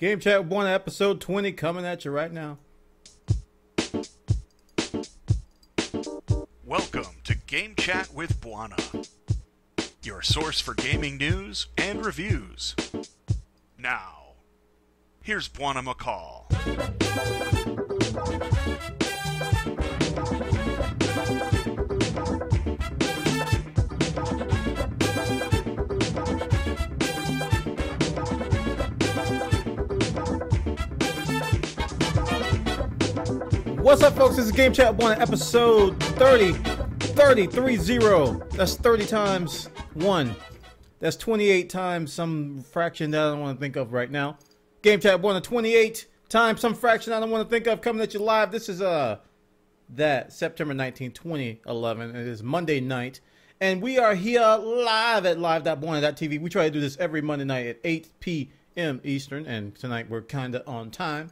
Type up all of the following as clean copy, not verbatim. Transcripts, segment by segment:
Game Chat with Bwana, episode 20, coming at you right now. Welcome to Game Chat with Bwana, your source for gaming news and reviews. Now, here's Bwana McCall. What's up, folks? This is Game Chat with Bwana, episode 30. That's 30 times 1. That's 28 times some fraction that I don't want to think of right now. Game Chat with Bwana, 28 times some fraction I don't want to think of, coming at you live. This is that September 19, 2011. It is Monday night, and we are here live at live.bwana.tv. We try to do this every Monday night at 8 p.m. Eastern, and tonight we're kind of on time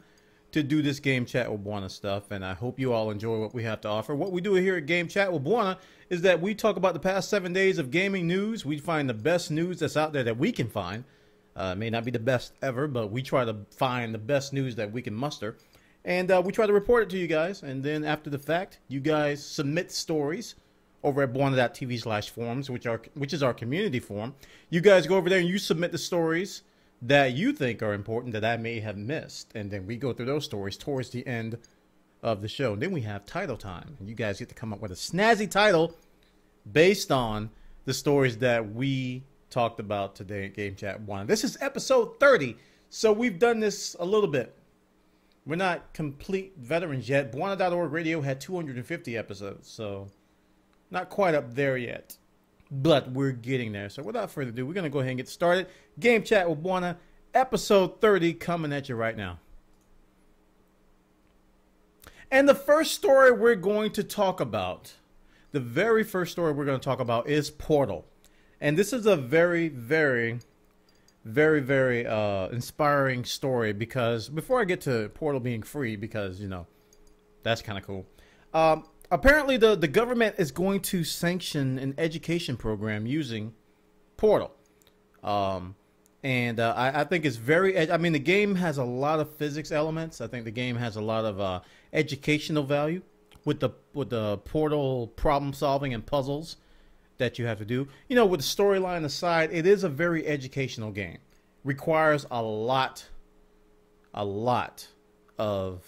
to do this Game Chat with Bwana stuff, and I hope you all enjoy what we have to offer. What we do here at Game Chat with Bwana is that we talk about the past 7 days of gaming news. We find the best news that's out there that we can find. It may not be the best ever, but we try to find the best news that we can muster, and we try to report it to you guys. And then after the fact, you guys submit stories over at bwana.tv/forums, which is our community forum. You guys go over there and you submit the stories that you think are important that I may have missed, and then we go through those stories towards the end of the show. And then we have title time, and you guys get to come up with a snazzy title based on the stories that we talked about today at Game Chat 1. This is episode 30, so we've done this a little bit. We're not complete veterans yet. Bwana.org radio had 250 episodes, so not quite up there yet, but we're getting there. So without further ado, we're going to go ahead and get started. Game Chat with Bwana, episode 30, coming at you right now. And the first story we're going to talk about, the very first story we're going to talk about is Portal. And this is a very, very, very, very inspiring story, because before I get to Portal being free, because, you know, that's kind of cool. Apparently, the government is going to sanction an education program using Portal. I think it's very, I mean, the game has a lot of physics elements. I think the game has a lot of educational value with the Portal problem solving and puzzles that you have to do. You know, with the storyline aside, it is a very educational game. Requires a lot of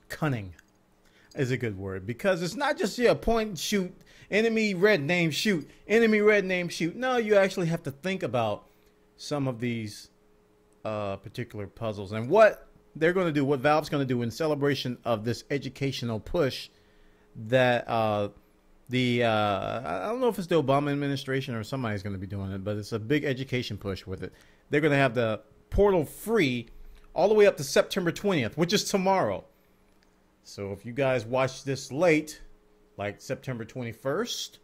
cunning is a good word, because it's not just point and shoot, enemy red name shoot, enemy red name shoot. No, you actually have to think about some of these particular puzzles and what they're going to do, what Valve's going to do in celebration of this educational push that I don't know if it's the Obama administration or somebody's going to be doing it, but it's a big education push with it. They're going to have the Portal free all the way up to September 20th, which is tomorrow. So if you guys watch this late, like September 21st,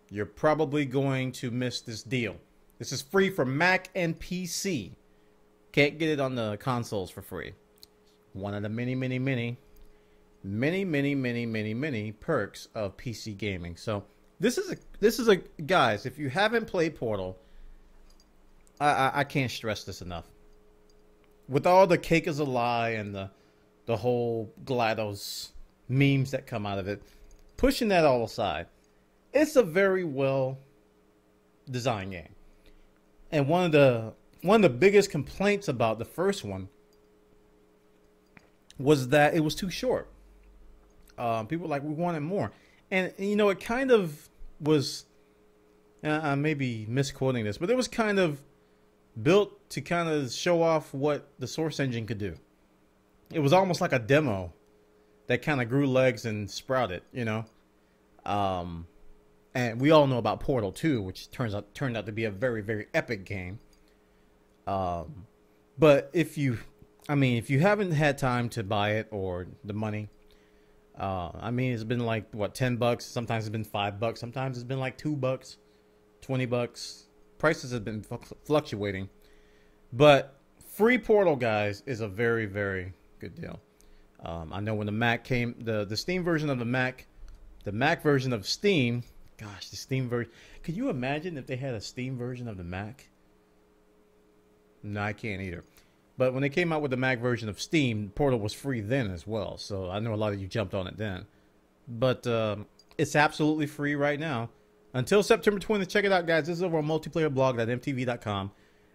you're probably going to miss this deal. This is free for Mac and PC. Can't get it on the consoles for free. One of the many perks of PC gaming. So this is a guys, if you haven't played Portal, I can't stress this enough. With all the cake is a lie and the whole GLaDOS memes that come out of it, pushing that all aside, it's a very well designed game. And one of the biggest complaints about the first one was that it was too short. People were like, we wanted more. And you know, it kind of was, I may be misquoting this, but it was kind of built to kind of show off what the Source engine could do. It was almost like a demo that kind of grew legs and sprouted, you know. And we all know about Portal 2, which turned out to be a very, very epic game. But if you haven't had time to buy it or the money, I mean, it's been like, what, $10? Sometimes it's been $5. Sometimes it's been like $2, $20. Prices have been fluctuating. But free Portal, guys, is a very, very good deal. I know when the Mac came, the Steam version of the Mac version of Steam, gosh, the Steam version. Could you imagine if they had a Steam version of the Mac? No, I can't either. But when they came out with the Mac version of Steam, Portal was free then as well. So I know a lot of you jumped on it then. But it's absolutely free right now. Until September 20th. Check it out, guys. This is over on multiplayerblog.mtv.com.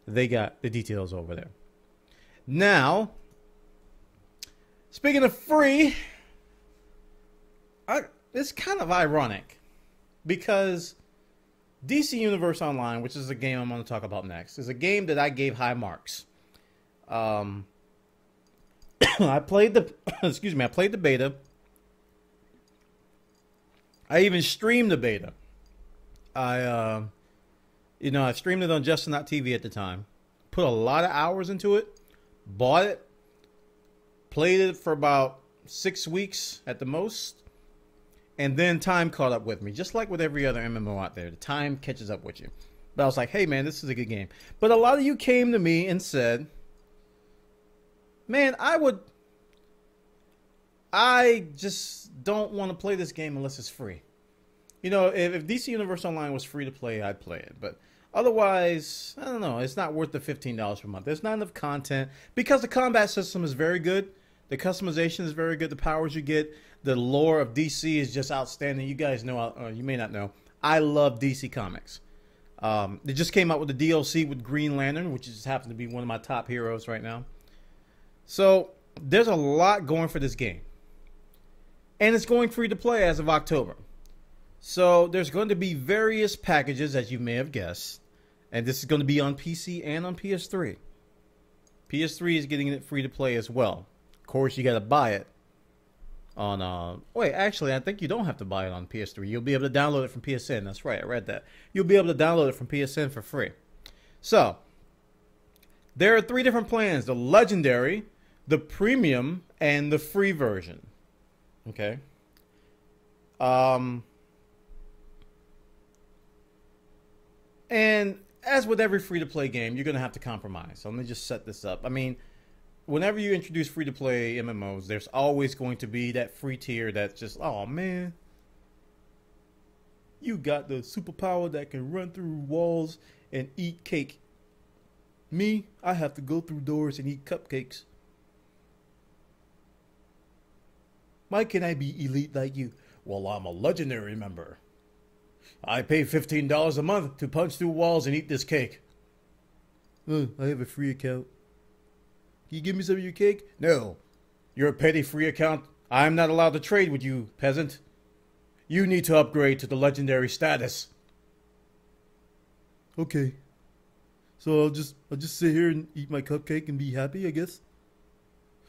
They got the details over there. Now, speaking of free, it's kind of ironic because DC Universe Online, which is a game I'm going to talk about next, is a game that I gave high marks. I played the I played the beta. I even streamed the beta. I streamed it on Justin.tv at the time. Put a lot of hours into it. Bought it. Played it for about 6 weeks at the most. And then time caught up with me. Just like with every other MMO out there. The time catches up with you. But I was like, hey man, this is a good game. But a lot of you came to me and said, man, I just don't want to play this game unless it's free. You know, if DC Universe Online was free to play, I'd play it. But otherwise, I don't know. It's not worth the $15 per month. There's not enough content. Because the combat system is very good. The customization is very good. The powers you get. The lore of DC is just outstanding. You guys know, you may not know, I love DC Comics. They just came out with the DLC with Green Lantern, which just happens to be one of my top heroes right now. So, there's a lot going for this game. And it's going free to play as of October. So, there's going to be various packages, as you may have guessed. And this is going to be on PC and on PS3. PS3 is getting it free to play as well. Of course, you got to buy it on... wait, actually, I think you don't have to buy it on PS3. You'll be able to download it from PSN. That's right, I read that. You'll be able to download it from PSN for free. So, there are 3 different plans. The Legendary, the Premium, and the free version. Okay? And as with every free-to-play game, you're going to have to compromise. So let me just set this up. I mean, whenever you introduce free-to-play MMOs, there's always going to be that free tier that's just, oh, man. You got the superpower that can run through walls and eat cake. Me, I have to go through doors and eat cupcakes. Why can't I be elite like you? Well, I'm a legendary member. I pay $15 a month to punch through walls and eat this cake. I have a free account. Can you give me some of your cake? No. You're a petty free account. I'm not allowed to trade with you, peasant. You need to upgrade to the legendary status. Okay. So I'll just sit here and eat my cupcake and be happy, I guess.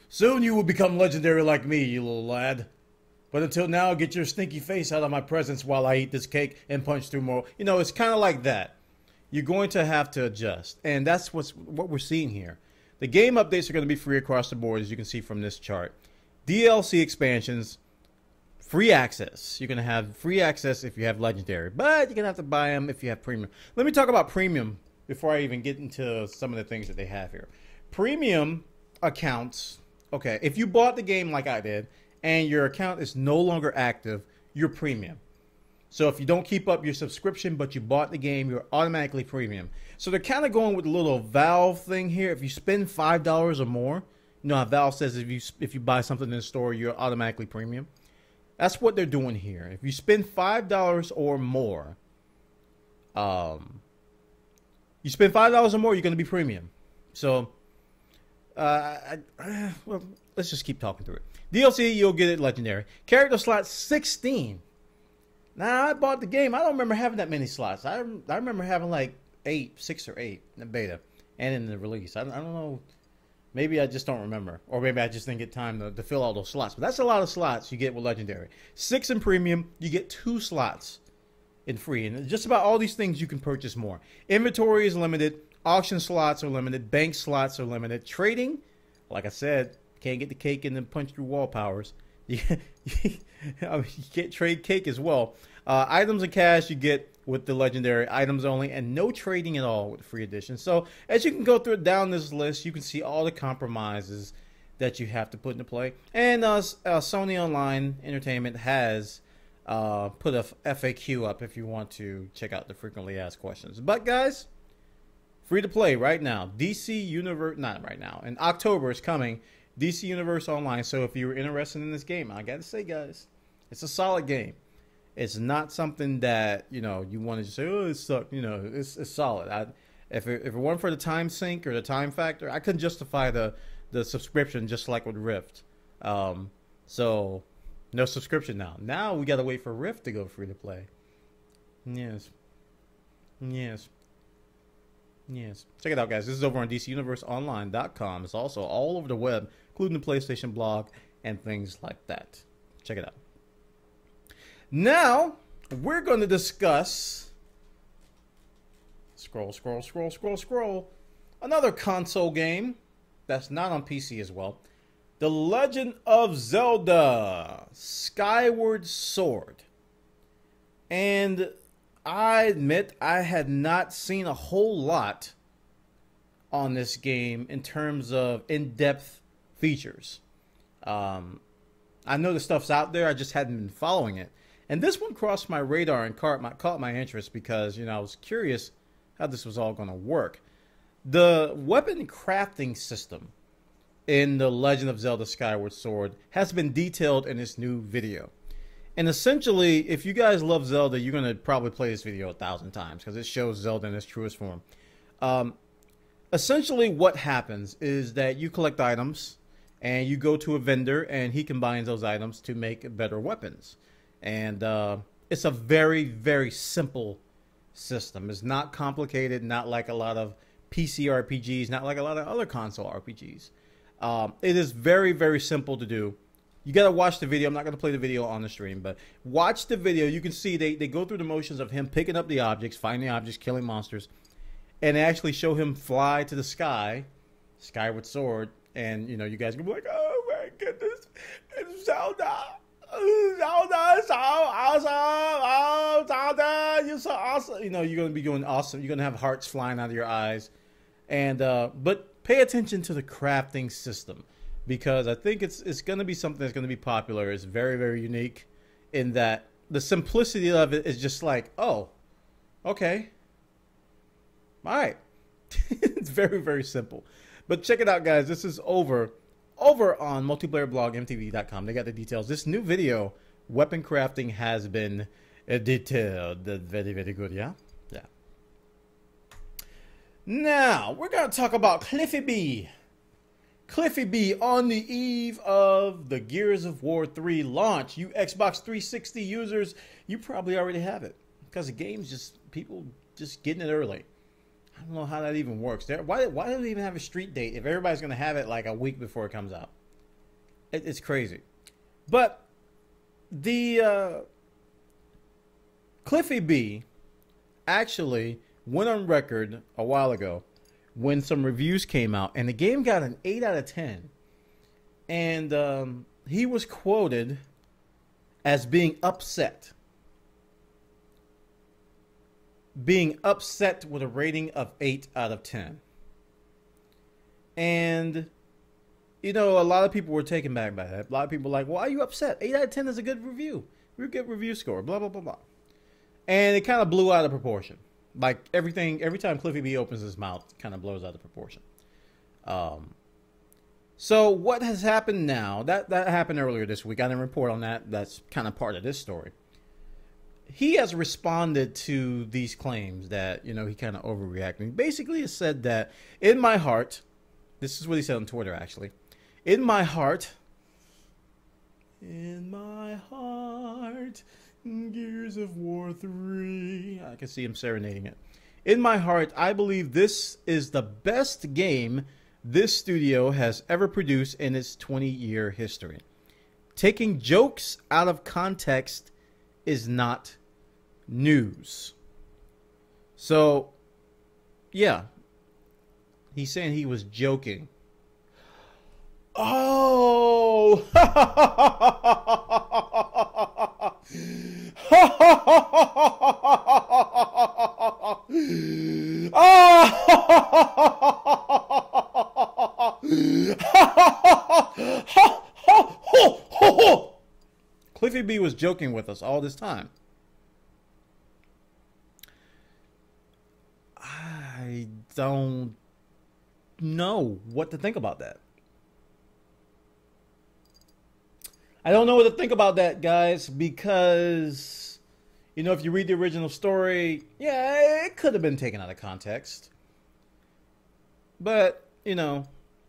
Soon you will become legendary like me, you little lad. But until now, get your stinky face out of my presence while I eat this cake and punch through more. You know, it's kind of like that. You're going to have to adjust. And that's what we're seeing here. The game updates are going to be free across the board, as you can see from this chart. DLC expansions, free access. You're going to have free access if you have Legendary. But you're going to have to buy them if you have Premium. Let me talk about Premium before I even get into some of the things that they have here. Premium accounts, okay, if you bought the game like I did, and your account is no longer active, you're premium. So if you don't keep up your subscription, but you bought the game, you're automatically premium. So they're kind of going with the little Valve thing here. If you spend $5 or more, you know how Valve says if you buy something in the store, you're automatically premium. That's what they're doing here. If you spend $5 or more, you're going to be premium. So, well, let's just keep talking through it. DLC, you'll get it legendary. Character slot 16. Now, I bought the game. I don't remember having that many slots. I remember having like 6 or 8 in the beta and in the release. I don't know. Maybe I just don't remember. Or maybe I just didn't get time to fill all those slots. But that's a lot of slots you get with legendary. 6 in premium, you get 2 slots in free. And just about all these things you can purchase more. Inventory is limited. Auction slots are limited. Bank slots are limited. Trading, like I said, can't get the cake and then punch through wall powers. You can't trade cake as well. Items and cash you get with the legendary, items only, and no trading at all with the free edition. So as you can go through down this list, you can see all the compromises that you have to put into play. And Sony Online Entertainment has put a FAQ up if you want to check out the frequently asked questions. But guys, Free to play right now. DC Universe, not right now. In October is coming. DC Universe Online. So if you're interested in this game, I gotta say, guys, it's a solid game. It's not something that, you know, you want to just say, oh, it sucked. You know, it's solid. If it weren't for the time sink or the time factor, I couldn't justify the subscription, just like with Rift. So no subscription now. Now we gotta wait for Rift to go free to play. Yes. Check it out, guys. This is over on DCUniverseOnline.com. It's also all over the web, including the PlayStation blog and things like that. Check it out. Now, we're going to discuss... Scroll. Another console game that's not on PC as well. The Legend of Zelda Skyward Sword. And I admit I had not seen a whole lot on this game in terms of in-depth features. I know the stuff's out there, I just hadn't been following it. And this one crossed my radar and caught my interest because, you know, I was curious how this was all going to work. The weapon crafting system in The Legend of Zelda Skyward Sword has been detailed in this new video. And essentially, if you guys love Zelda, you're going to probably play this video 1,000 times because it shows Zelda in its truest form. Essentially, what happens is that you collect items and you go to a vendor and he combines those items to make better weapons. And it's a very, very simple system. It's not complicated, not like a lot of PC RPGs, not like a lot of other console RPGs. It is very, very simple to do. You got to watch the video. I'm not going to play the video on the stream, but watch the video. You can see they go through the motions of him picking up the objects, finding the objects, killing monsters, and they actually show him fly to the sky, Skyward Sword, and, you know, you guys can be like, oh my goodness, it's Zelda. Zelda, so awesome. Oh, Zelda, you're so awesome. You know, you're going to be doing awesome. You're going to have hearts flying out of your eyes. And, but pay attention to the crafting system, because I think it's going to be something that's going to be popular. It's very, very unique in that the simplicity of it is just like, oh, okay. All right. It's very, very simple. But check it out, guys. This is over on multiplayerblogmtv.com. They got the details. This new video, weapon crafting, has been detailed. Very, very good, yeah? Yeah. Now, we're going to talk about Cliffy B. Cliffy B on the eve of the Gears of War 3 launch. You Xbox 360 users, you probably already have it, because the game's just, people just getting it early. I don't know how that even works. Why do they even have a street date if everybody's going to have it like a week before it comes out? It's crazy. But the Cliffy B actually went on record a while ago when some reviews came out, and the game got an 8 out of 10. And he was quoted as being upset. Being upset with a rating of 8 out of 10. And, you know, a lot of people were taken back by that. A lot of people were like, why are you upset? 8 out of 10 is a good review. A good review score, blah, blah, blah, blah. And it kind of blew out of proportion. Like every time Cliffy B opens his mouth, it kind of blows out of proportion. So what has happened now, that happened earlier this week. I didn't report on that. That's kind of part of this story. He has responded to these claims that, you know, he kind of overreacting. Basically, he said that, in my heart, this is what he said on Twitter, actually. In my heart, Gears of War 3. I can see him serenading it. In my heart, I believe this is the best game this studio has ever produced in its 20-year history. Taking jokes out of context is not news. So, yeah. He's saying he was joking. Oh! Cliffy B was joking with us all this time. don't know what to think about that. I don't know what to think about that, guys, because, you know, if you read the original story, yeah, it could have been taken out of context. But, you know,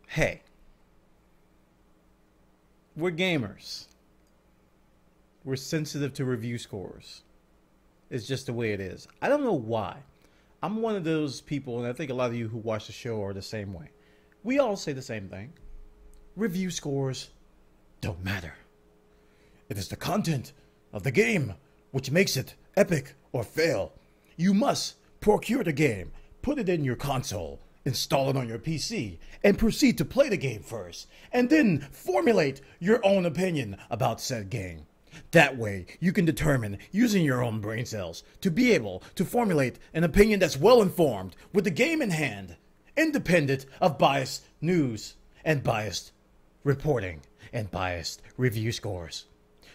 hey, we're gamers. We're sensitive to review scores. It's just the way it is. I don't know why. I'm one of those people, and I think a lot of you who watch the show are the same way. We all say the same thing. Review scores don't matter. It is the content of the game which makes it epic or fail. You must procure the game, put it in your console, install it on your PC, and proceed to play the game first, and then formulate your own opinion about said game. That way, you can determine, using your own brain cells, to be able to formulate an opinion that's well-informed, with the game in hand, independent of biased news and biased reporting and biased review scores.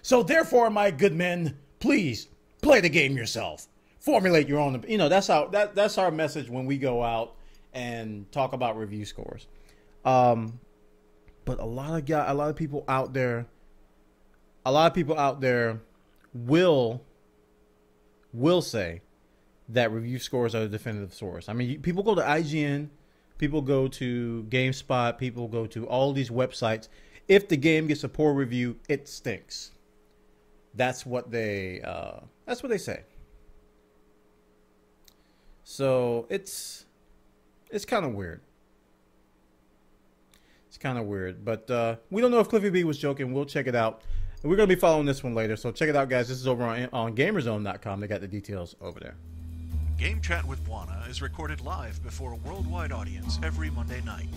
So therefore, my good men, please play the game yourself. Formulate your own, you know, that's our message when we go out and talk about review scores. But a lot of people out there will say that review scores are the definitive source. I mean, people go to IGN, people go to GameSpot, people go to all these websites. If the game gets a poor review, it stinks. That's what they say. So it's kind of weird. It's kind of weird, but we don't know if Cliffy B was joking. We'll check it out. And we're going to be following this one later, so check it out, guys. This is over on Gamerzone.com. They got the details over there. Game Chat with Bwana is recorded live before a worldwide audience every Monday night.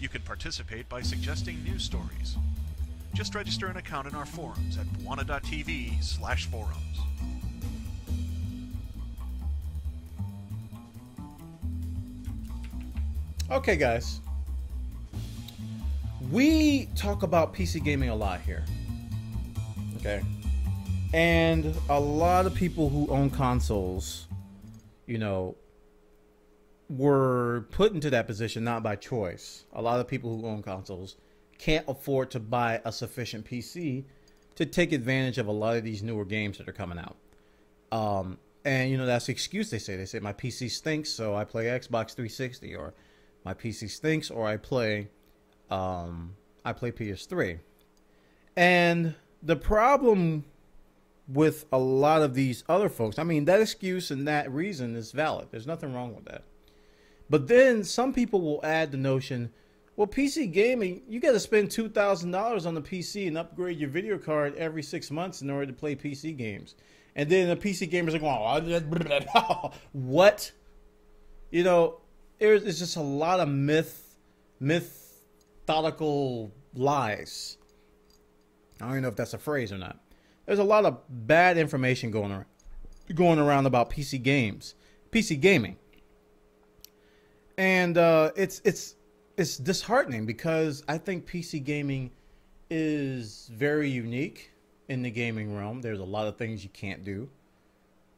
You can participate by suggesting news stories. Just register an account in our forums at bwana.tv/forums. Okay, guys. We talk about PC gaming a lot here. Okay. And a lot of people who own consoles, you know, were put into that position not by choice. A lot of people who own consoles can't afford to buy a sufficient PC to take advantage of a lot of these newer games that are coming out. And, you know, that's the excuse they say. They say, my PC stinks, so I play Xbox 360, or my PC stinks, or I play PS3. And the problem with a lot of these other folks, I mean, that excuse and that reason is valid. There's nothing wrong with that. But then some people will add the notion, well, PC gaming, you got to spend $2,000 on the PC and upgrade your video card every 6 months in order to play PC games. And then the PC gamers are going, oh, what? You know, it's just a lot of mythological lies. I don't even know if that's a phrase or not. There's a lot of bad information going around about PC gaming. And it's disheartening because I think PC gaming is very unique in the gaming realm. There's a lot of things you can't do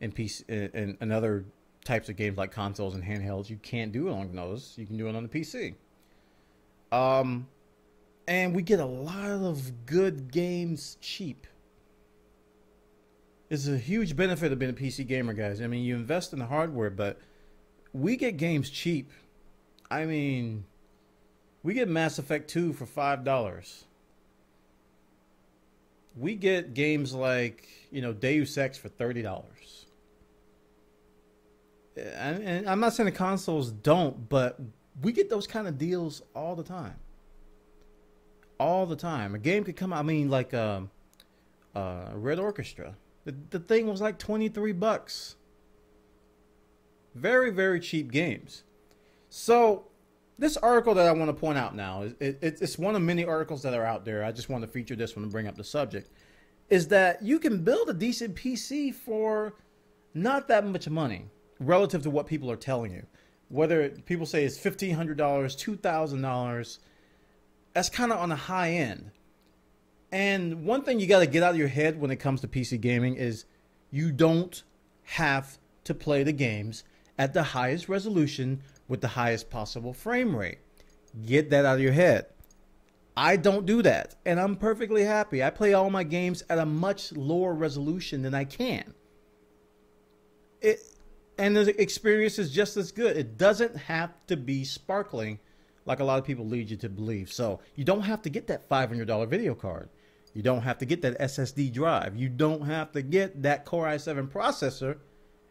in PC and other types of games like consoles and handhelds. You can't do it on those. You can do it on the PC. And we get a lot of good games cheap. It's a huge benefit of being a PC gamer, guys. I mean, you invest in the hardware, but we get games cheap. I mean, we get Mass Effect 2 for $5. We get games like, you know, Deus Ex for $30. And I'm not saying the consoles don't, but we get those kind of deals all the time. All the time. A game could come out, I mean, like Red Orchestra. The thing was like $23. Very, very cheap games. So this article that I want to point out now, it's one of many articles that are out there. I just want to feature this one to bring up the subject. Is that you can build a decent PC for not that much money relative to what people are telling you. Whether people say it's $1,500, $2,000, that's kind of on the high end. And one thing you got to get out of your head when it comes to PC gaming is you don't have to play the games at the highest resolution with the highest possible frame rate. Get that out of your head. I don't do that, and I'm perfectly happy. I play all my games at a much lower resolution than I can. And the experience is just as good. It doesn't have to be sparkling like a lot of people lead you to believe. So you don't have to get that $500 video card. You don't have to get that SSD drive. You don't have to get that Core i7 processor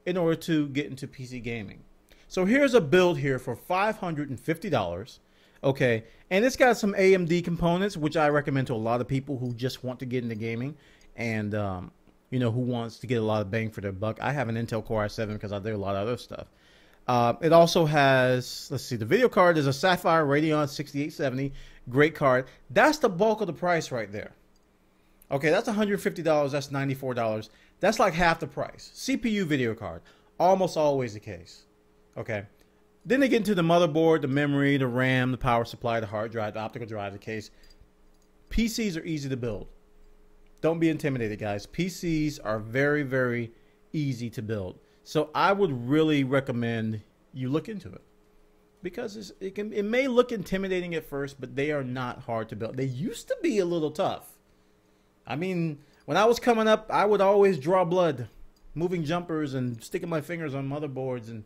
in order to get into PC gaming. So here's a build here for $550. Okay, and it's got some AMD components, which I recommend to a lot of people who just want to get into gaming and, you know, who wants to get a lot of bang for their buck. I have an Intel Core i7 because I do a lot of other stuff. It also has, let's see, the video card is a Sapphire Radeon 6870. Great card. That's the bulk of the price right there. Okay, that's $150. That's $94. That's like half the price. CPU video card. Almost always the case. Okay. Then they get into the motherboard, the memory, the RAM, the power supply, the hard drive, the optical drive, the case. PCs are easy to build. Don't be intimidated, guys. PCs are very, very easy to build. So I would really recommend you look into it. Because it may look intimidating at first, but they are not hard to build. They used to be a little tough. I mean, when I was coming up, I would always draw blood, moving jumpers and sticking my fingers on motherboards and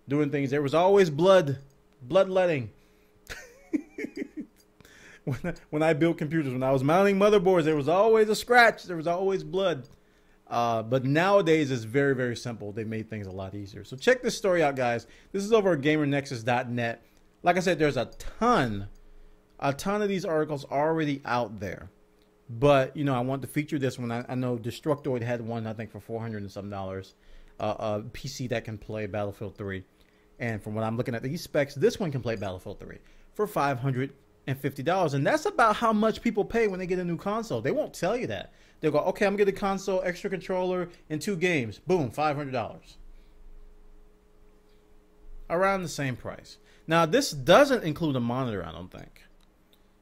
doing things. There was always bloodletting. When I built computers, when I was mounting motherboards, there was always a scratch. There was always blood. But nowadays, it's very, very simple. They made things a lot easier. So check this story out, guys. This is over at GamerNexus.net. Like I said, there's a ton of these articles already out there. But, you know, I want to feature this one. I know Destructoid had one, I think, for $400 and some dollars. A PC that can play Battlefield 3. And from what I'm looking at these specs, this one can play Battlefield 3 for $550. And that's about how much people pay when they get a new console. They won't tell you that. They'll go, okay, I'm going to get a console, extra controller, and 2 games. Boom, $500. Around the same price. Now, this doesn't include a monitor, I don't think.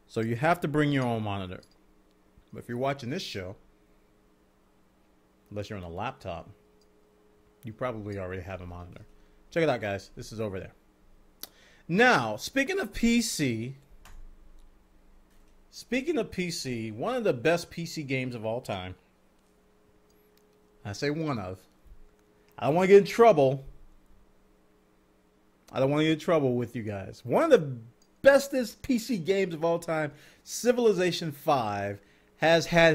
So you have to bring your own monitor. But if you're watching this show, unless you're on a laptop, you probably already have a monitor. Check it out, guys. This is over there. Now, speaking of PC, one of the best PC games of all time. I say one of. I don't want to get in trouble. I don't want to get in trouble with you guys. One of the bestest PC games of all time, Civilization 5, has had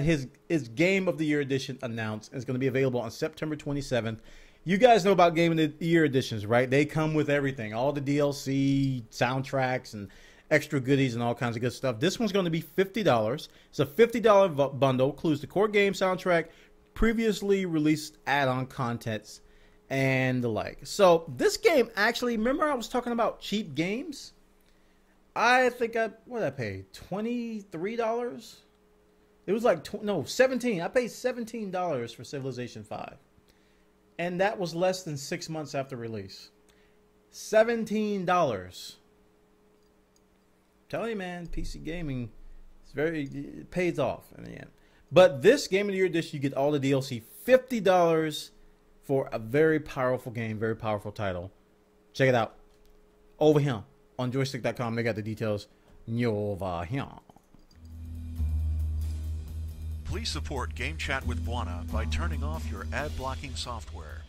its Game of the Year edition announced. It's going to be available on September 27th. You guys know about Game of the Year editions, right? They come with everything. All the DLC, soundtracks, and extra goodies and all kinds of good stuff. This one's going to be $50. It's a $50 bundle. Includes the core game soundtrack, previously released add-on contents, and the like. So this game actually, remember I was talking about cheap games? I think what did I pay? $23? It was like, $17. I paid $17 for Civilization 5. And that was less than 6 months after release. $17. Tell you, man, PC gaming, it pays off in the end. But this Game of the Year edition, you get all the DLC, $50 for a very powerful game, very powerful title. Check it out. Over here on joystick.com, they got the details. Over here. Please support Game Chat with Bwana by turning off your ad blocking software.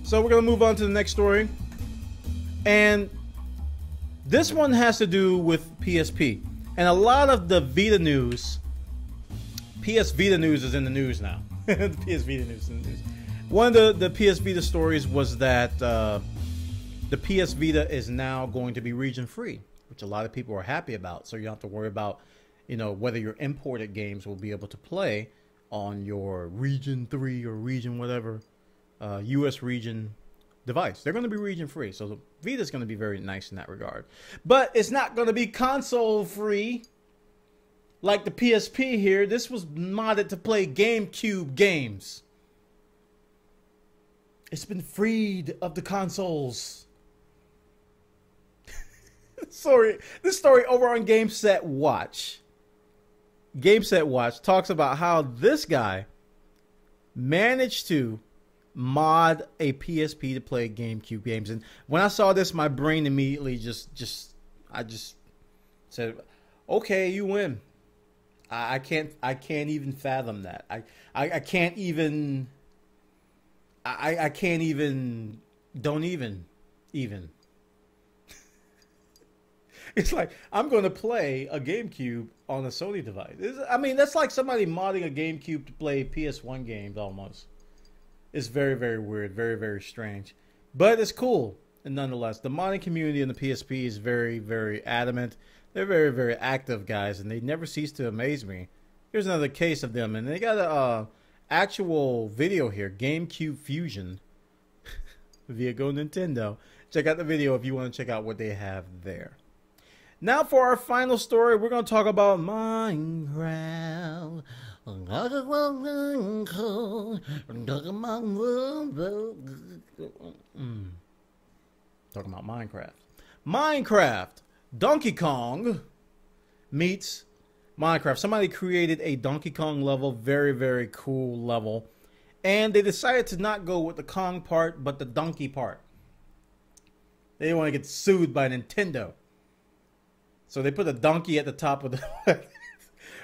So we're going to move on to the next story. And this one has to do with PSP. And a lot of the Vita news, PS Vita news is in the news now. The PS Vita news is in the news. One of the PS Vita stories was that the PS Vita is now going to be region free, which a lot of people are happy about. So you don't have to worry about, you know, whether your imported games will be able to play on your region 3 or region whatever US region device. They're going to be region free. So the Vita is going to be very nice in that regard. But it's not going to be console free like the PSP here. This was modded to play GameCube games. It's been freed of the consoles. Sorry, this story over on GameSet Watch. GameSet Watch talks about how this guy managed to mod a PSP to play GameCube games. And when I saw this, my brain immediately I just said, okay, you win. I can't even fathom that. I can't even don't even. It's like, I'm going to play a GameCube on a Sony device. I mean, that's like somebody modding a GameCube to play PS1 games almost. It's very, very weird. Very, very strange. But it's cool. And nonetheless, the modding community in the PSP is very, very adamant. They're very, very active guys, and they never cease to amaze me. Here's another case of them. And they got a actual video here. GameCube Fusion. Via Go Nintendo. Check out the video if you want to check out what they have there. Now for our final story, we're going to talk about Minecraft. Talking about Minecraft. Minecraft. Donkey Kong meets Minecraft. Somebody created a Donkey Kong level. Very, very cool level. And they decided to not go with the Kong part, but the donkey part. They didn't want to get sued by Nintendo. So they put a donkey at the top of the...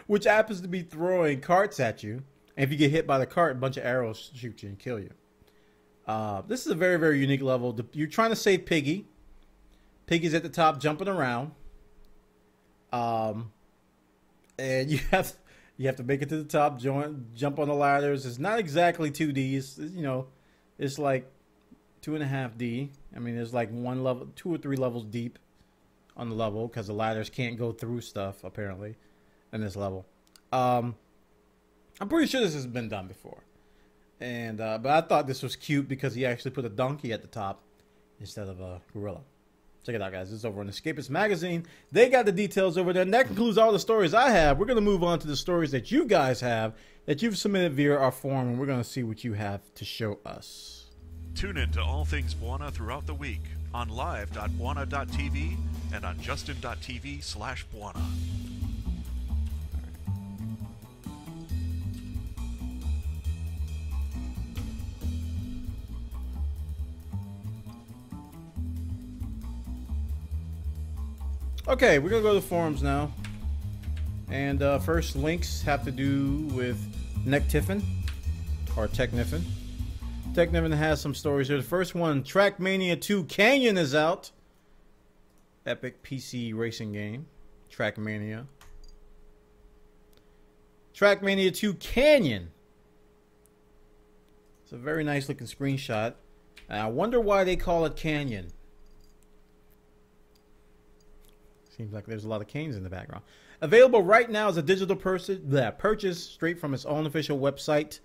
which happens to be throwing carts at you. And if you get hit by the cart, a bunch of arrows shoot you and kill you. This is a very, very unique level. You're trying to save Piggy. Piggy's at the top jumping around. And you have to make it to the top, jump on the ladders. It's not exactly 2D. It's like 2.5D. I mean, there's like 2 or 3 levels deep on the level because the ladders can't go through stuff apparently in this level. I'm pretty sure this has been done before. And but I thought this was cute because he actually put a donkey at the top instead of a gorilla. Check it out, guys. This is over on Escapist Magazine. They got the details over there. And that concludes all the stories I have. We're going to move on to the stories that you guys have, that you've submitted via our forum, and we're going to see what you have to show us. Tune in to all things Bwana throughout the week on live.bwana.tv and on justin.tv/Bwana. Okay, we're going to go to the forums now. And first links have to do with Nektiffin, or Techniffin. Techniffin has some stories here. The first one, Trackmania 2 Canyon is out. Epic PC racing game. Trackmania. Trackmania 2 Canyon. It's a very nice looking screenshot. And I wonder why they call it Canyon. Seems like there's a lot of canes in the background. Available right now as a digital purchase straight from its own official website.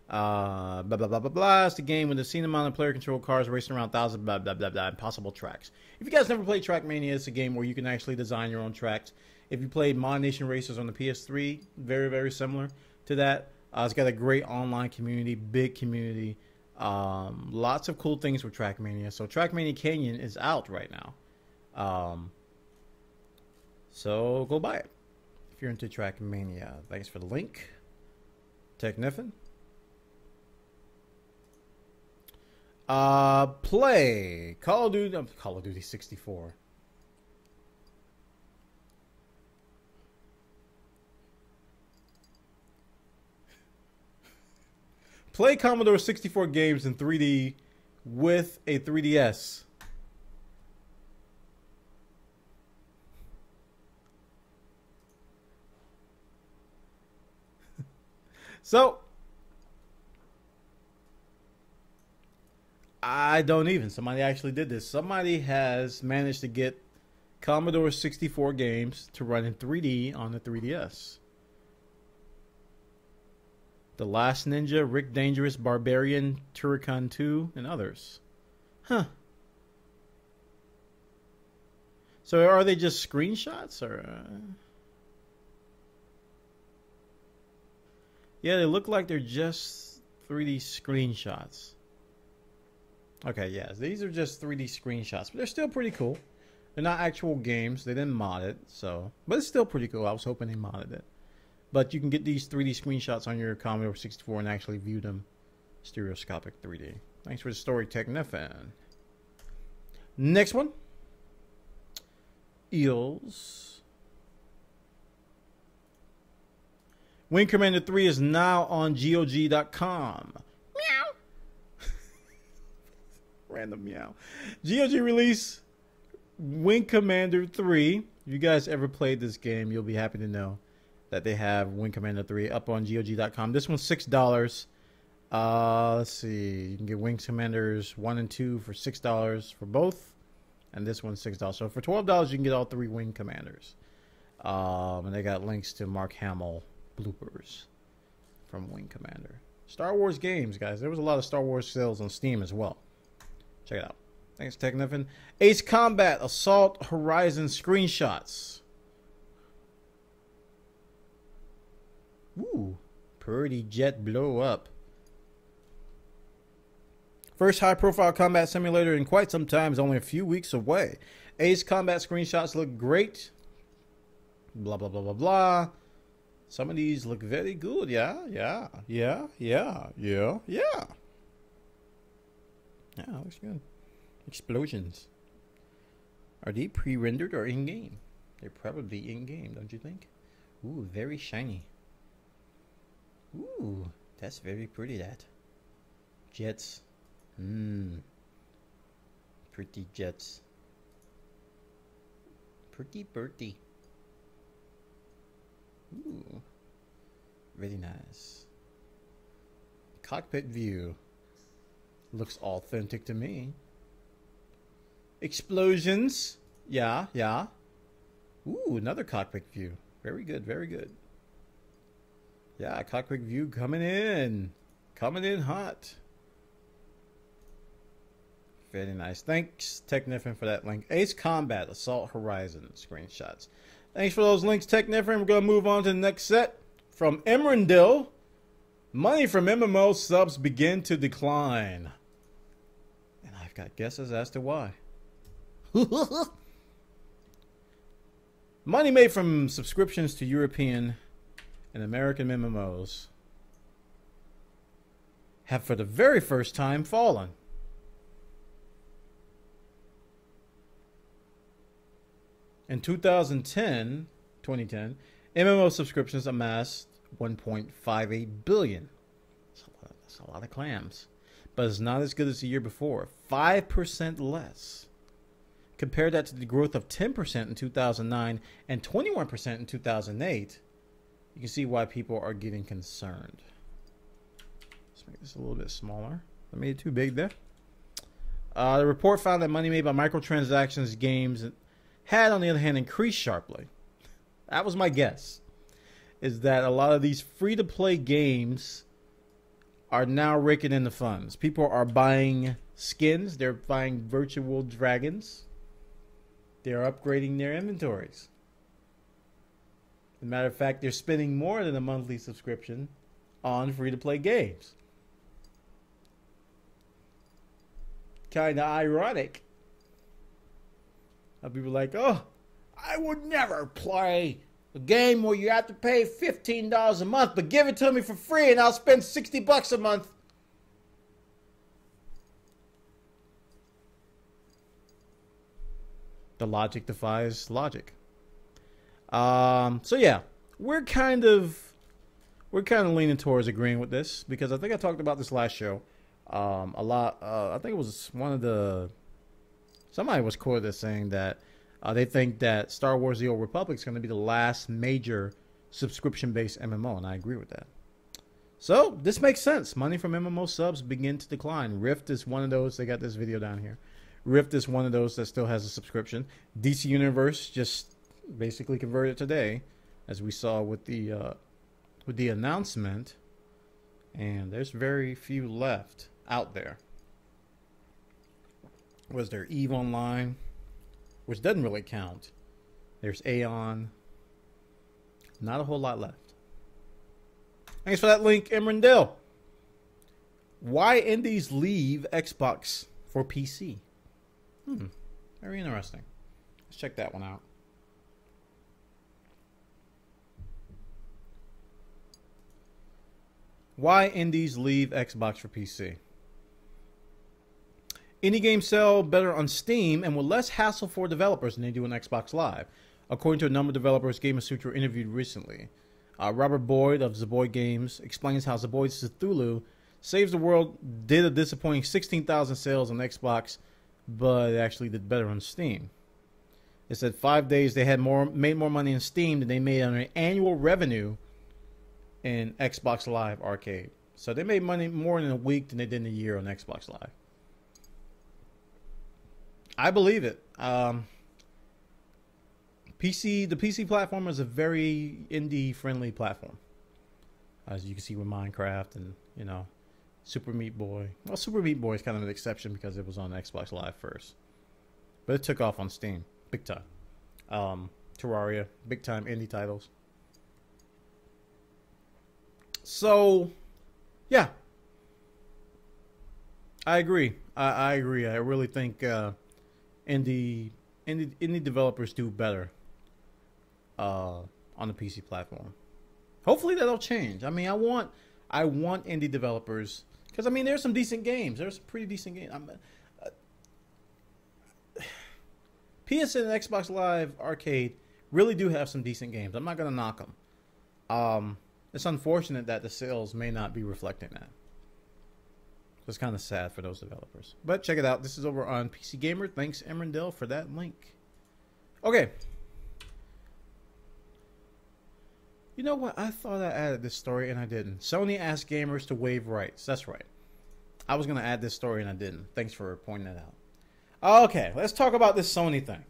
Blah, blah, blah, blah, blah. It's the game with a scene amount of player control cars racing around thousands, blah, blah, blah, blah, impossible tracks. If you guys never played Trackmania, it's a game where you can actually design your own tracks. If you played Mod Nation Racers on the PS3, very, very similar to that. It's got a great online community, big community. Lots of cool things with Trackmania. So Trackmania Canyon is out right now. So go buy it if you're into Trackmania. Thanks for the link, Techniffin. Play Call of Duty 64. Play Commodore 64 games in 3D with a 3DS. So, I don't even. Somebody actually did this. Somebody has managed to get Commodore 64 games to run in 3D on the 3DS. The Last Ninja, Rick Dangerous, Barbarian, Turrican 2, and others. Huh. So are they just screenshots or... Yeah, they look like they're just 3D screenshots. Okay, yes, these are just 3D screenshots, but they're still pretty cool. They're not actual games. They didn't mod it, so... But it's still pretty cool. I was hoping they modded it. But you can get these 3D screenshots on your Commodore 64 and actually view them Stereoscopic 3D. Thanks for the story, Technifan. Next one. Eels. Wing Commander 3 is now on GOG.com. Meow. Random meow. GOG release Wing Commander 3. If you guys ever played this game, you'll be happy to know that they have Wing Commander 3 up on GOG.com. This one's $6. Let's see. You can get Wing Commanders 1 and 2 for $6 for both. And this one's $6. So for $12, you can get all 3 Wing Commanders. And they got links to Mark Hamill bloopers from Wing Commander. Star Wars games, guys. There was a lot of Star Wars sales on Steam as well. Check it out. Thanks, Technifan. Ace Combat Assault Horizon screenshots. Ooh, pretty jet blow up. First high-profile combat simulator in quite some time is only a few weeks away. Ace Combat screenshots look great. Blah, blah, blah, blah, blah. Some of these look very good. Yeah. Yeah, looks good. Explosions. Are they pre-rendered or in-game? They're probably in-game, don't you think? Ooh, very shiny. Ooh, that's very pretty, that. Jets. Pretty jets. Pretty birdie. Ooh. Very nice. Cockpit view. Looks authentic to me. Explosions. Yeah. Ooh, another cockpit view. Very good, very good. Yeah, cockpit view coming in. Coming in hot. Very nice. Thanks, Technifan, for that link. Ace Combat Assault Horizon screenshots. Thanks for those links, Technifan. We're going to move on to the next set. From Emerendil. Money from MMO subs begin to decline. And I've got guesses as to why. Money made from subscriptions to European and American MMOs have for the very first time fallen. In 2010, MMO subscriptions amassed 1.58 billion. That's a lot of clams. But it's not as good as the year before. 5% less. Compare that to the growth of 10% in 2009 and 21% in 2008. You can see why people are getting concerned. Let's make this a little bit smaller. I made it too big there. The report found that money made by microtransactions games had, on the other hand, increased sharply. That was my guess. Is that a lot of these free-to-play games are now raking in the funds. People are buying skins. They're buying virtual dragons. They're upgrading their inventories. As a matter of fact, they're spending more than a monthly subscription on free-to-play games. Kind of ironic. People are like, oh, I would never play a game where you have to pay $15 a month, but give it to me for free and I'll spend $60 a month. The logic defies logic. So yeah, we're kind of leaning towards agreeing with this because I think I talked about this last show. I think it was somebody was quoted as saying that they think that Star Wars: The Old Republic is going to be the last major subscription-based MMO, and I agree with that. So this makes sense. Money from MMO subs begin to decline. Rift is one of those. They got this video down here. Rift is one of those that still has a subscription. DC Universe just basically converted today, as we saw with the announcement, and there's very few left out there. Was there EVE Online, which doesn't really count. There's Aeon. Not a whole lot left. Thanks for that link, Emerendil. Why indies leave Xbox for PC? Very interesting. Let's check that one out. Why indies leave Xbox for PC. Indie games sell better on Steam and with less hassle for developers than they do on Xbox Live, according to a number of developers Gamer Sutra interviewed recently. Robert Boyd of Zaboy Games explains how Zaboy's Cthulhu Saves the World did a disappointing 16,000 sales on Xbox, but it actually did better on Steam. It said 5 days they had made more money in Steam than they made on an annual revenue in Xbox Live Arcade. So they made money more in a week than they did in a year on Xbox Live. I believe it. The PC platform is a very indie-friendly platform, as you can see with Minecraft and, you know, Super Meat Boy. Well, Super Meat Boy is kind of an exception because it was on Xbox Live first, but it took off on Steam big time. Terraria, big time indie titles. So, yeah, I agree. I agree. I really think indie developers do better on the PC platform. Hopefully that'll change. I mean, I want indie developers, because I mean there's some decent games. There's some pretty decent games. PSN and Xbox Live Arcade really do have some decent games. I'm not gonna knock them. It's unfortunate that the sales may not be reflecting that. So it's kind of sad for those developers. But check it out. This is over on PC Gamer. Thanks, Emrandell, for that link. Okay. You know what? I thought I added this story and I didn't. Sony asked gamers to waive rights. That's right. I was going to add this story and I didn't. Thanks for pointing that out. Okay, let's talk about this Sony thing.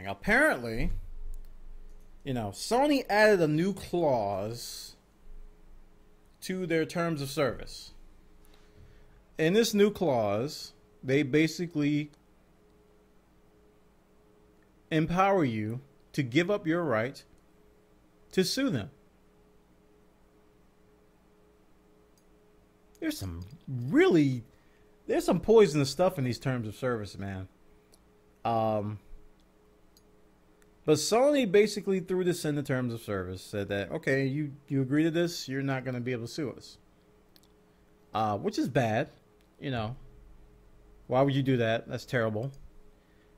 Apparently, you know, Sony added a new clause to their terms of service. In this new clause, they basically empower you to give up your right to sue them. There's some poisonous stuff in these terms of service, man. But Sony basically threw this in the terms of service, said that, okay, you agree to this, you're not going to be able to sue us. Which is bad, you know. Why would you do that? That's terrible.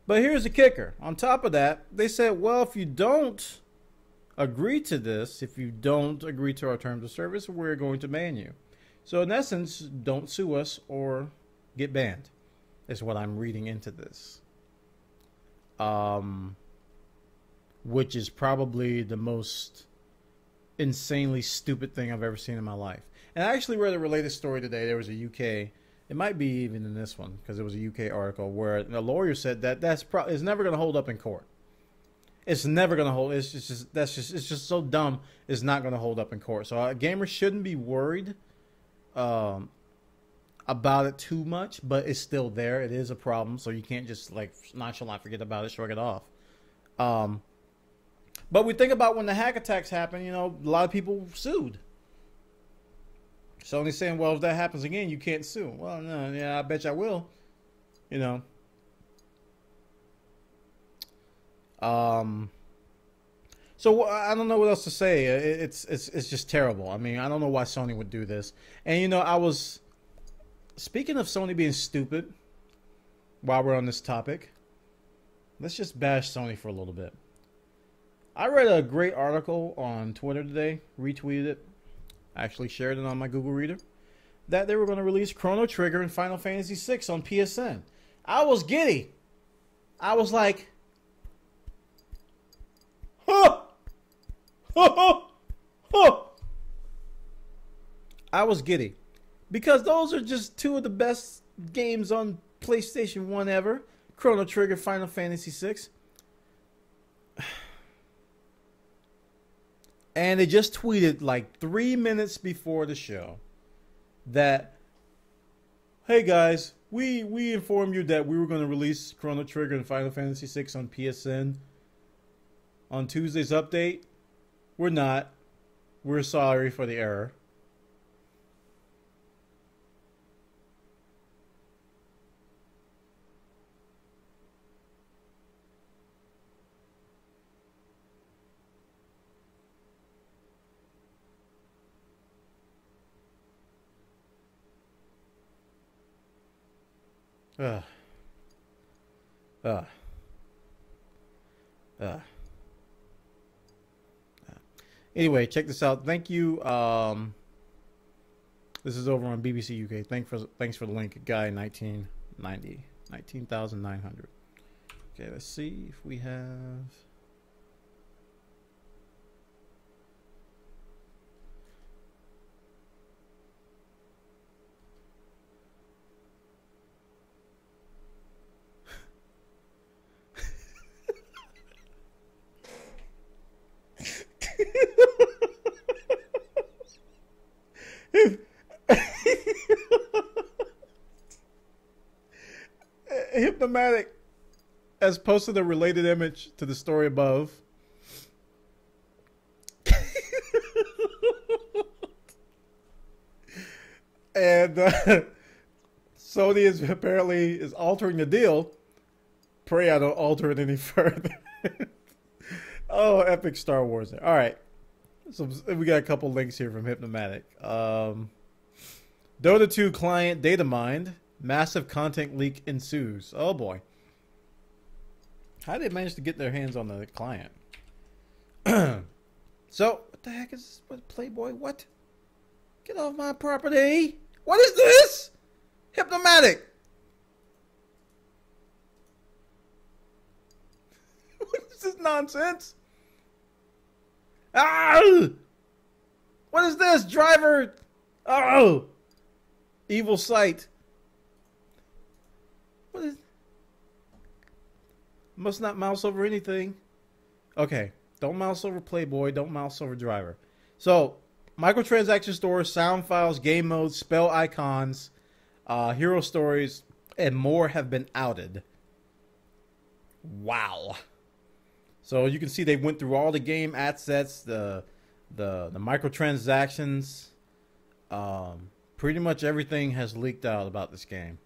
But here's the kicker. On top of that, they said, well, if you don't agree to this, if you don't agree to our terms of service, we're going to ban you. So in essence, don't sue us or get banned, is what I'm reading into this. Which is probably the most insanely stupid thing I've ever seen in my life. And I actually read a related story today. There was a UK, it might be even in this one, because it was a UK article where a lawyer said that it's never going to hold up in court. It's never going to hold. It's just so dumb. It's not going to hold up in court. So gamers shouldn't be worried about it too much, but it's still there. It is a problem, so you can't just like nonchalant forget about it, shrug it off. But we think about when the hack attacks happen, you know, a lot of people sued. Sony's saying, well, if that happens again, you can't sue. Well, no, yeah, I bet you I will. You know. So I don't know what else to say. It's just terrible. I mean, I don't know why Sony would do this. And, you know, I was... Speaking of Sony being stupid, while we're on this topic, let's just bash Sony for a little bit. I read a great article on Twitter today, retweeted it, actually shared it on my Google Reader, that they were going to release Chrono Trigger and Final Fantasy VI on PSN. I was giddy. I was like, huh! I was giddy. Because those are just two of the best games on PlayStation 1 ever. Chrono Trigger, Final Fantasy VI. And they just tweeted like 3 minutes before the show that, hey guys, we informed you that we were going to release Chrono Trigger and Final Fantasy VI on PSN on Tuesday's update. We're not. We're sorry for the error. Uh, uh, uh. Anyway, check this out. Thank you. This is over on BBC UK. Thanks for the link, guy 1990, 19,900. Okay, let's see if we have. Hypnomatic has posted a related image to the story above. And Sony is altering the deal. Pray I don't alter it any further. Oh, epic Star Wars. All right. So we got a couple links here from Hypnomatic. Dota 2 client data mined. Massive content leak ensues. Oh boy. How did they manage to get their hands on the client? So, what the heck is this? What, Playboy? What? Get off my property. What is this? Hypnomatic. What is this nonsense? Ah! What is this? Driver. Oh! Evil sight. What is... Must not mouse over anything. Okay. Don't mouse over Playboy. Don't mouse over Driver. So, microtransaction stores, sound files, game modes, spell icons, hero stories, and more have been outed. Wow. So you can see they went through all the game assets, the microtransactions. Pretty much everything has leaked out about this game.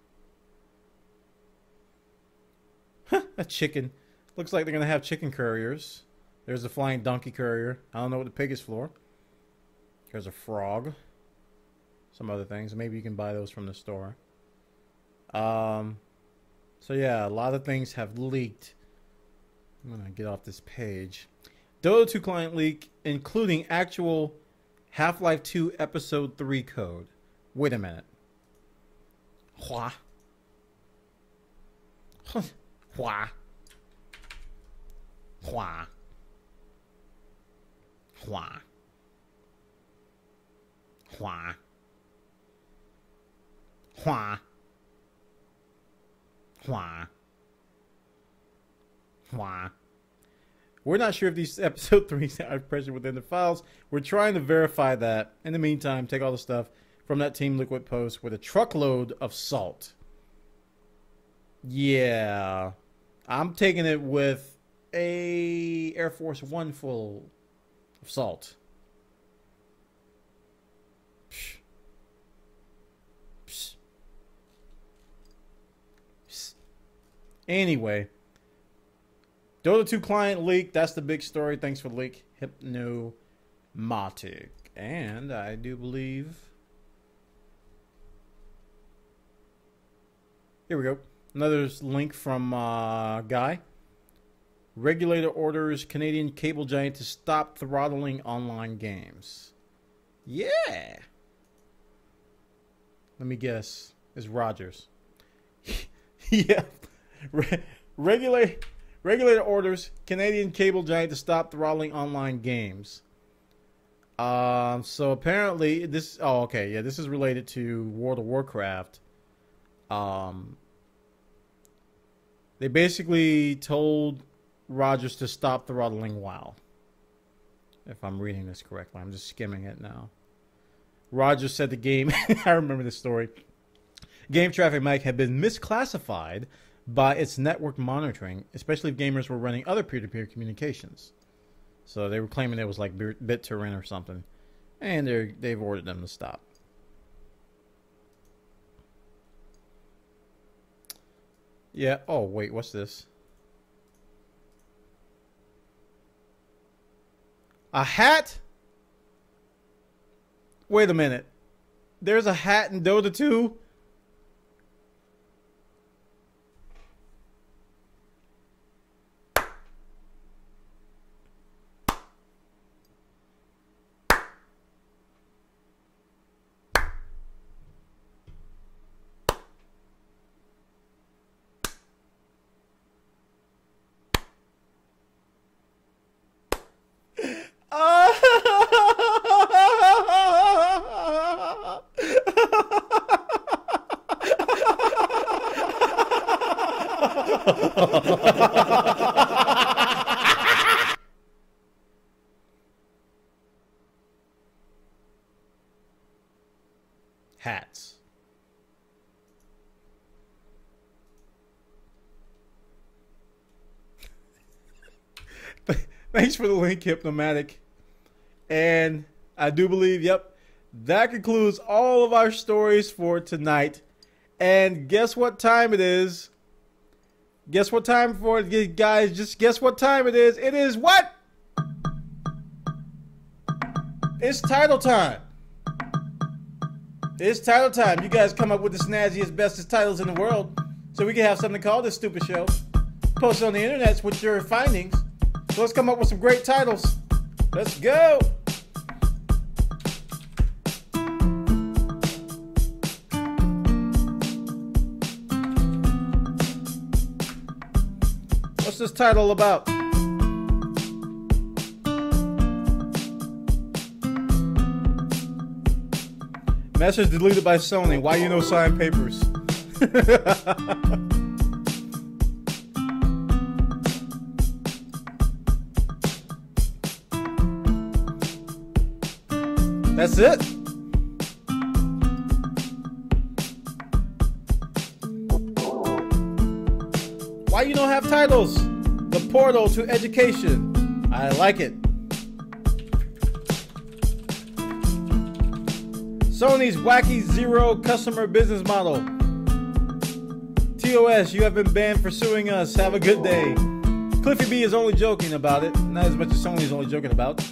A chicken. Looks like they're going to have chicken couriers. There's a flying donkey courier. I don't know what the pig is for. There's a frog. Some other things. Maybe you can buy those from the store. So yeah, a lot of things have leaked. I'm going to get off this page. Dota 2 client leak, including actual Half-Life 2 Episode 3 code. Wait a minute. Hua. Hua. Hua. Hua. Hua. Hua. Hua. Hua. We're not sure if these episode 3s are present within the files. We're trying to verify that. In the meantime, take all the stuff from that Team Liquid post with a truckload of salt. Yeah. I'm taking it with a Air Force One full of salt. Psh. Psh. Psh. Anyway. Dota 2 client leak. That's the big story. Thanks for the leak. Hypnomatic. And I do believe... Here we go. Another link from Guy. Regulator orders Canadian cable giant to stop throttling online games. Yeah. Let me guess. It's Rogers. Yeah. Regulator orders Canadian cable giant to stop throttling online games. So apparently this... Oh, okay. Yeah, this is related to World of Warcraft. They basically told Rogers to stop throttling WoW. If I'm reading this correctly. I'm just skimming it now. Rogers said the game... I remember this story. Game traffic might have been misclassified by its network monitoring, especially if gamers were running other peer-to-peer communications. So they were claiming it was like BitTorrent or something. And they've ordered them to stop. Yeah. Oh, wait. What's this? A hat? Wait a minute. There's a hat in Dota 2? Hats. Thanks for the link, Hypnomatic. And I do believe, yep, that concludes all of our stories for tonight. And guess what time it is? Guess what time for it, guys? Just guess what time it is. It is what? It's title time. It's title time. You guys come up with the snazziest, bestest titles in the world so we can have something to call this stupid show. Post it on the internet with your findings. So let's come up with some great titles. Let's go. What's this title about? Message deleted by Sony. Why you no sign papers? That's it. Why you don't have titles? The portal to education. I like it. Sony's wacky zero customer business model. TOS, you have been banned for suing us. Have a good day. Cliffy B is only joking about it. Not as much as Sony's only joking about.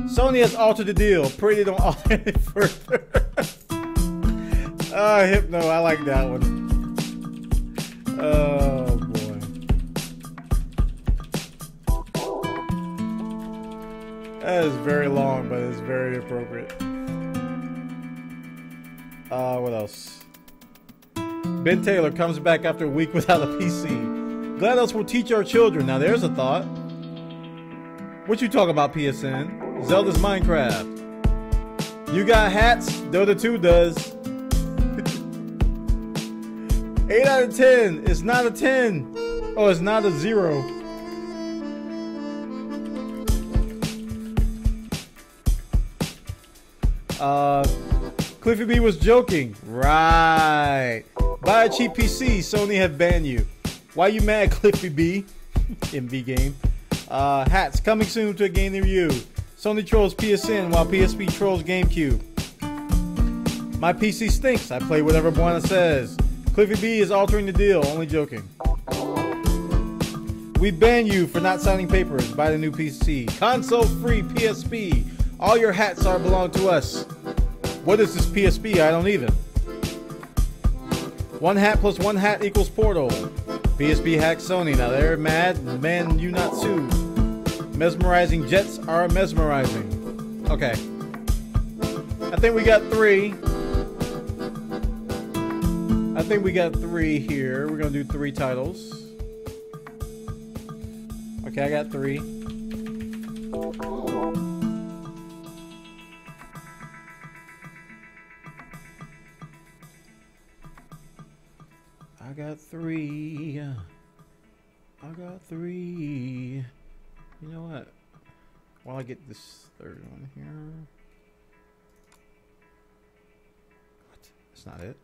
Sony has altered the deal. Pray they don't alter it further. Hypno, I like that one. Oh boy. That is very long, but it's very appropriate. What else? Ben Taylor comes back after a week without a PC. GLaDOS will teach our children. Now there's a thought. What you talking about, PSN? Zelda's Minecraft. You got hats? Dota 2 does. 8 out of 10. It's not a 10. Oh, it's not a 0. Cliffy B was joking. Right. Buy a cheap PC. Sony have banned you. Why you mad, Cliffy B? MV game. Hats coming soon to a game near you. Sony trolls PSN while PSP trolls GameCube. My PC stinks. I play whatever Bwana says. Cliffy B is altering the deal. Only joking. We ban you for not signing papers. Buy the new PC. Console free PSP. All your hats are belong to us. What is this PSP? I don't even. One hat plus one hat equals portal. PSP hack Sony. Now they're mad. Man, you not sue. Mesmerizing jets are mesmerizing. Okay. I think we got 3. I think we got 3 here. We're going to do 3 titles. Okay, I got 3. I got 3. I got 3. You know what? While I get this third one here. What? That's not it.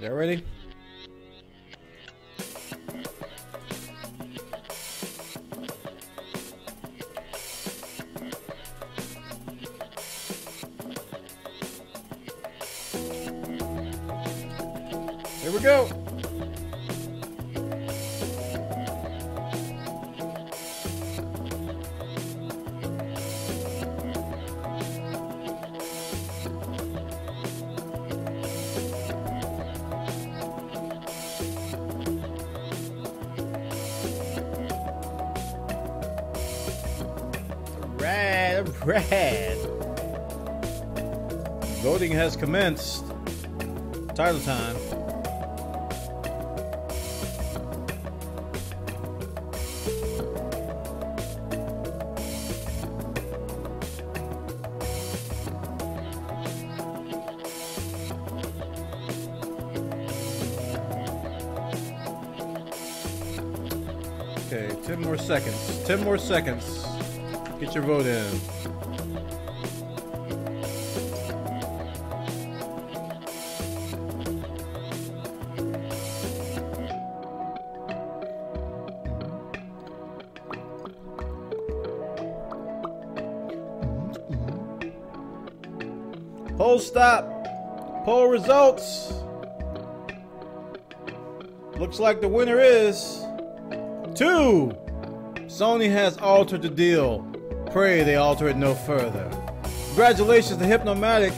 Y'all ready? Here we go. Rad. Voting has commenced. Title time. Okay, 10 more seconds. 10 more seconds. Get your vote in. Poll stop. Poll results. Looks like the winner is 2. Sony has altered the deal. Pray they alter it no further. Congratulations to Hypnomatic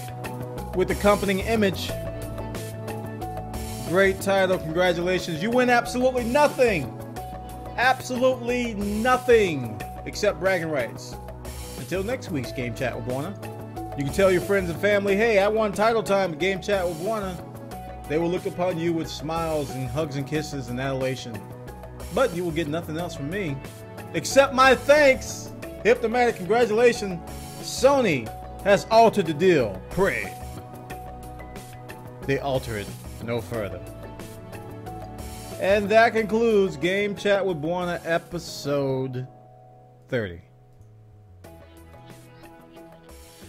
with the accompanying image. Great title. Congratulations. You win absolutely nothing. Absolutely nothing except bragging rights. Until next week's Game Chat with Bwana. You can tell your friends and family, hey, I won title time at Game Chat with Bwana. They will look upon you with smiles and hugs and kisses and adulation. But you will get nothing else from me. Except my thanks. Hypnomatic, congratulations. Sony has altered the deal. Pray they alter it no further. And that concludes Game Chat with Bwana episode 30.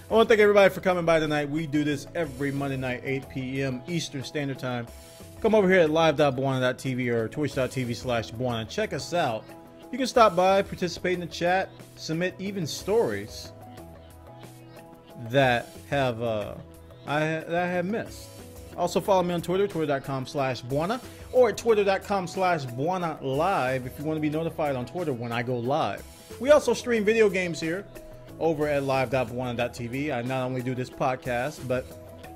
I want to thank everybody for coming by tonight. We do this every Monday night, 8 p.m. Eastern Standard Time. Come over here at live.bwana.tv or twitch.tv/Bwana. Check us out. You can stop by, participate in the chat, submit even stories that have I have missed. Also follow me on Twitter, twitter.com/Bwana, or at twitter.com/Bwana live if you want to be notified on Twitter when I go live. We also stream video games here over at live.bwana.tv. I not only do this podcast, but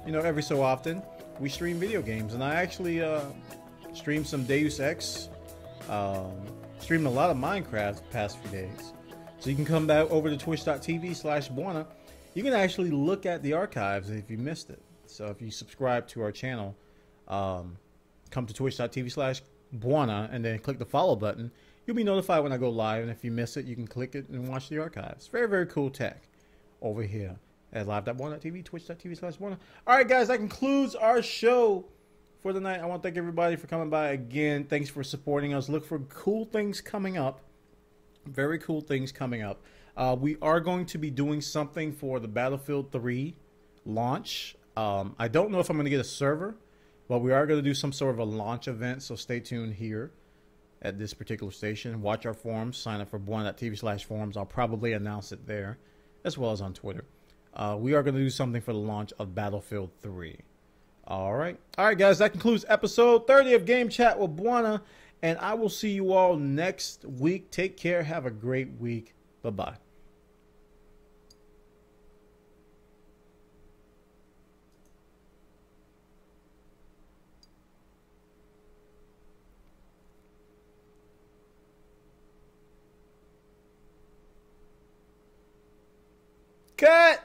you know, every so often we stream video games, and I actually streamed some Deus Ex, streamed a lot of Minecraft the past few days. So you can come back over to twitch.tv/Bwana. You can actually look at the archives if you missed it. So if you subscribe to our channel, come to twitch.tv/Bwana and then click the follow button. You'll be notified when I go live, and if you miss it, you can click it and watch the archives. Very, very cool tech over here at live.bwana.tv, twitch.tv/Bwana. All right, guys, that concludes our show for the night. I want to thank everybody for coming by again. Thanks for supporting us. Look for cool things coming up. Very cool things coming up. We are going to be doing something for the Battlefield 3 launch. I don't know if I'm going to get a server, but we are going to do some sort of a launch event, so stay tuned here at this particular station. Watch our forums. Sign up for Bwana.tv/forums. I'll probably announce it there, as well as on Twitter. We are going to do something for the launch of Battlefield 3. All right, guys, that concludes episode 30 of Game Chat with Bwana, and I will see you all next week. Take care. Have a great week. Bye-bye. Cut!